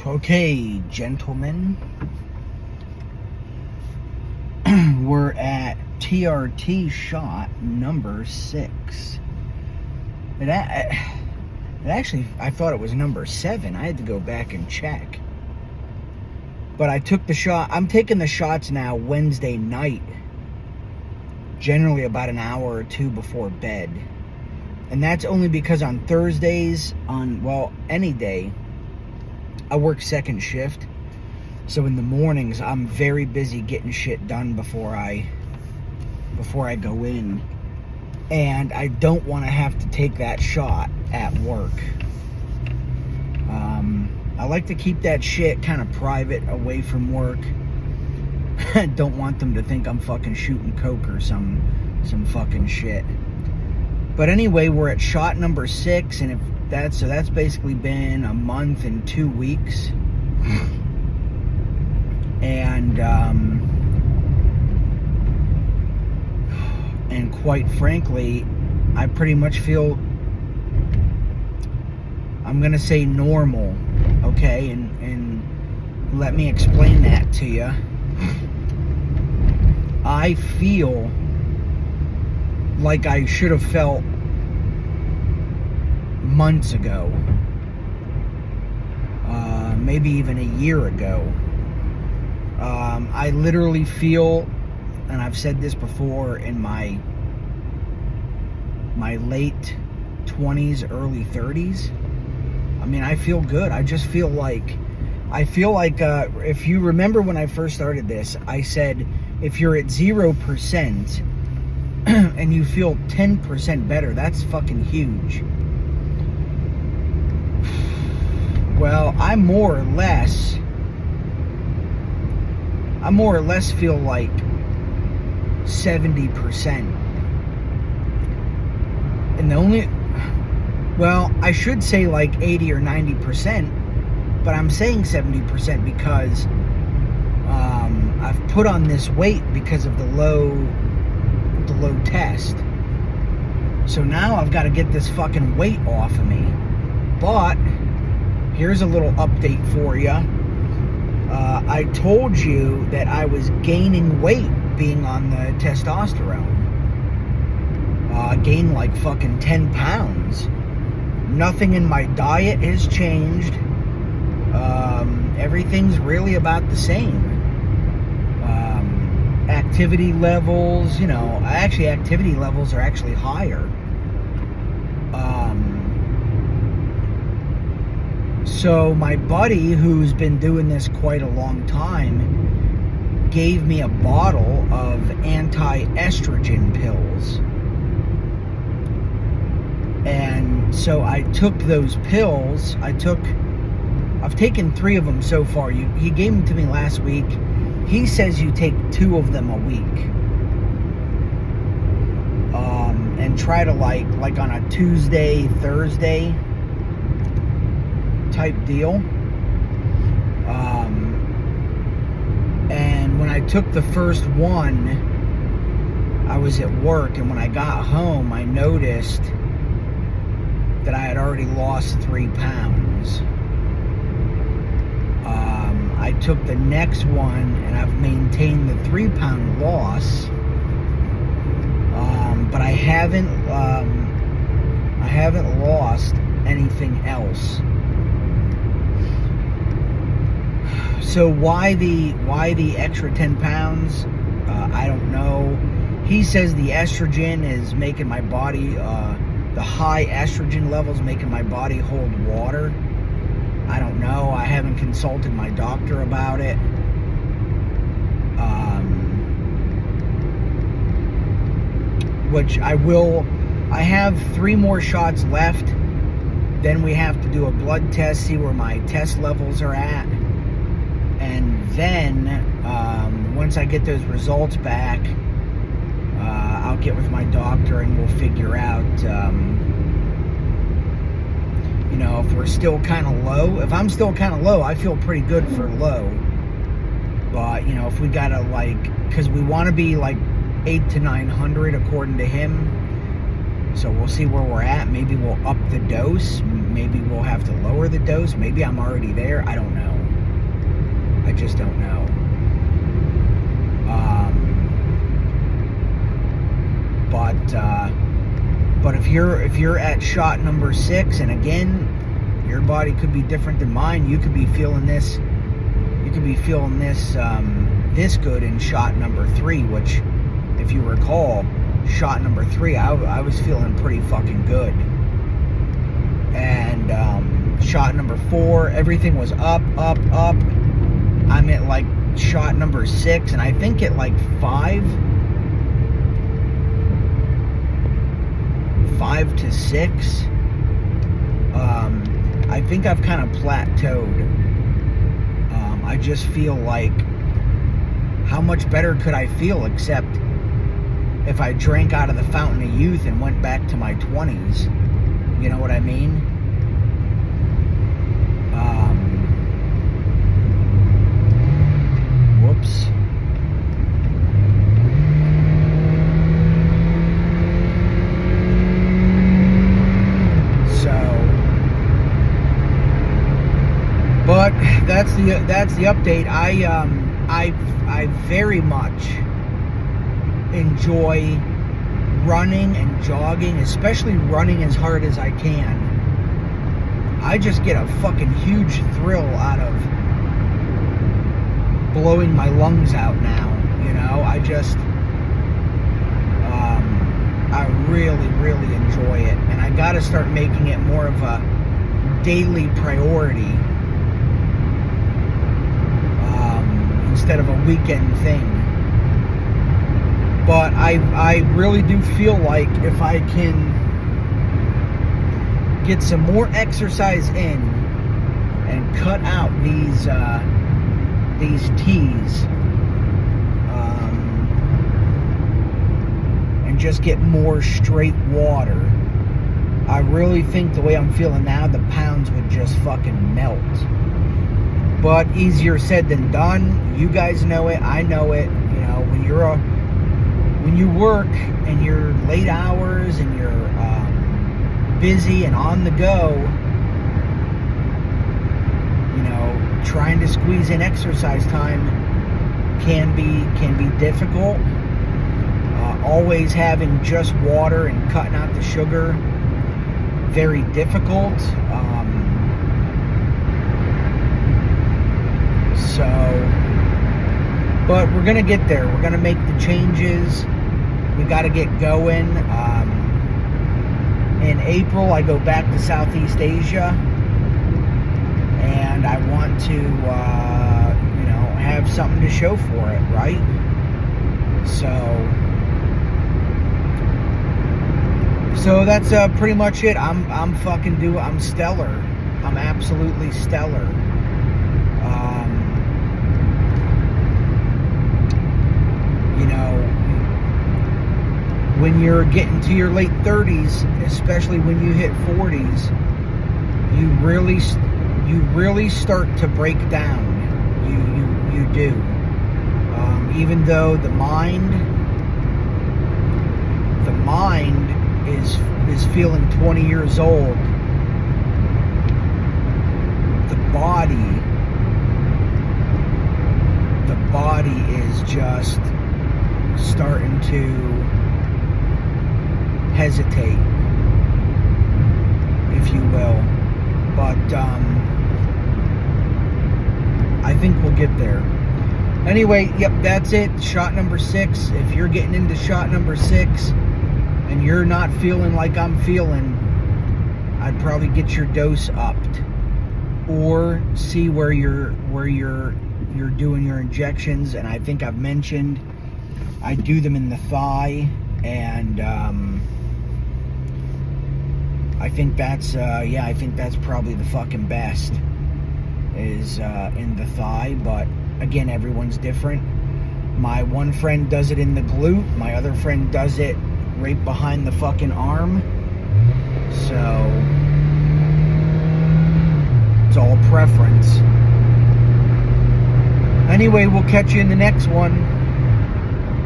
Okay, gentlemen, we're at TRT shot number 6. It actually, I thought it was number 7. I had to go back and check. But I took the shot. I'm taking the shots now Wednesday night, generally about an hour or two before bed. And that's only because on Thursdays, any day, I work second shift. So in the mornings, I'm very busy getting shit done before I go in. And I don't want to have to take that shot at work. I like to keep that shit kind of private, away from work. I don't want them to think I'm fucking shooting coke or some fucking shit. But anyway, we're at shot number 6, and that's basically been a month and 2 weeks. And quite frankly, I pretty much feel, I'm gonna say, normal, okay? And let me explain that to you. I feel like I should have felt months ago, maybe even a year ago. I literally feel, and I've said this before, in my late 20s, early 30s, I mean, I feel good. I just feel like, if you remember when I first started this, I said, if you're at 0% and you feel 10% better, that's fucking huge. Well, I more or less feel like 70%. And I should say like 80 or 90%, but I'm saying 70% because I've put on this weight because of the low test. So now I've got to get this fucking weight off of me. But here's a little update for you. I told you that I was gaining weight being on the testosterone. Gained like fucking 10 pounds. Nothing in my diet has changed. Everything's really about the same. Activity levels, activity levels are actually higher. So my buddy, who's been doing this quite a long time, gave me a bottle of anti-estrogen pills. And so I took those pills. I've taken 3 of them so far. He gave them to me last week. He says you take 2 of them a week. And try to like on a Tuesday, Thursday type deal. And when I took the first one, I was at work, and when I got home, I noticed that I had already lost 3 pounds. I took the next one, and I've maintained the 3-pound loss, but I haven't lost anything else. So why the extra 10 pounds? I don't know. He says the estrogen is making my body, the high estrogen levels making my body hold water. I don't know. I haven't consulted my doctor about it. Which I will. I have 3 more shots left. Then we have to do a blood test, see where my test levels are at. And then, once I get those results back, I'll get with my doctor and we'll figure out, if we're still kind of low. If I'm still kind of low, I feel pretty good for low. But, if we gotta because we want to be like 800 to 900 according to him. So we'll see where we're at. Maybe we'll up the dose. Maybe we'll have to lower the dose. Maybe I'm already there. I don't know. I just don't know. But if you're at shot number 6, and again, your body could be different than mine. You could be feeling this. You could be feeling this this good in shot number 3, which, if you recall, shot number 3, I was feeling pretty fucking good. And shot number 4, everything was up. I'm at like shot number 6, and I think at like 5 to 6, I think I've kind of plateaued. I just feel like, how much better could I feel except if I drank out of the fountain of youth and went back to my 20s? You know what I mean? Whoops. But that's the update. I very much enjoy running and jogging, especially running as hard as I can. I just get a fucking huge thrill out of blowing my lungs out now, you know? I really, really enjoy it. And I gotta start making it more of a daily priority, instead of a weekend thing. But I really do feel like if I can get some more exercise in and cut out these teas, and just get more straight water, I really think the way I'm feeling now, the pounds would just fucking melt. But easier said than done. You guys know it. I know it. You know, when you work and you're late hours and you're busy and on the go, you know, trying to squeeze in exercise time can be difficult. Always having just water and cutting out the sugar, very difficult. But we're going to get there. We're going to make the changes. We got to get going. In April, I go back to Southeast Asia. And I want to, have something to show for it, right? So that's pretty much it. I'm stellar. I'm absolutely stellar. When you're getting to your late 30s, especially when you hit 40s, you really start to break down. You do. Even though the mind is feeling 20 years old, the body is just starting to hesitate, if you will. But I think we'll get there. Anyway, yep, that's it. Shot number 6. If you're getting into shot number 6 and you're not feeling like I'm feeling, I'd probably get your dose upped, or see where you're doing your injections. And I think I've mentioned I do them in the thigh, and I think that's probably the fucking best, is in the thigh. But again, everyone's different. My one friend does it in the glute. My other friend does it right behind the fucking arm. So it's all preference. Anyway, we'll catch you in the next one.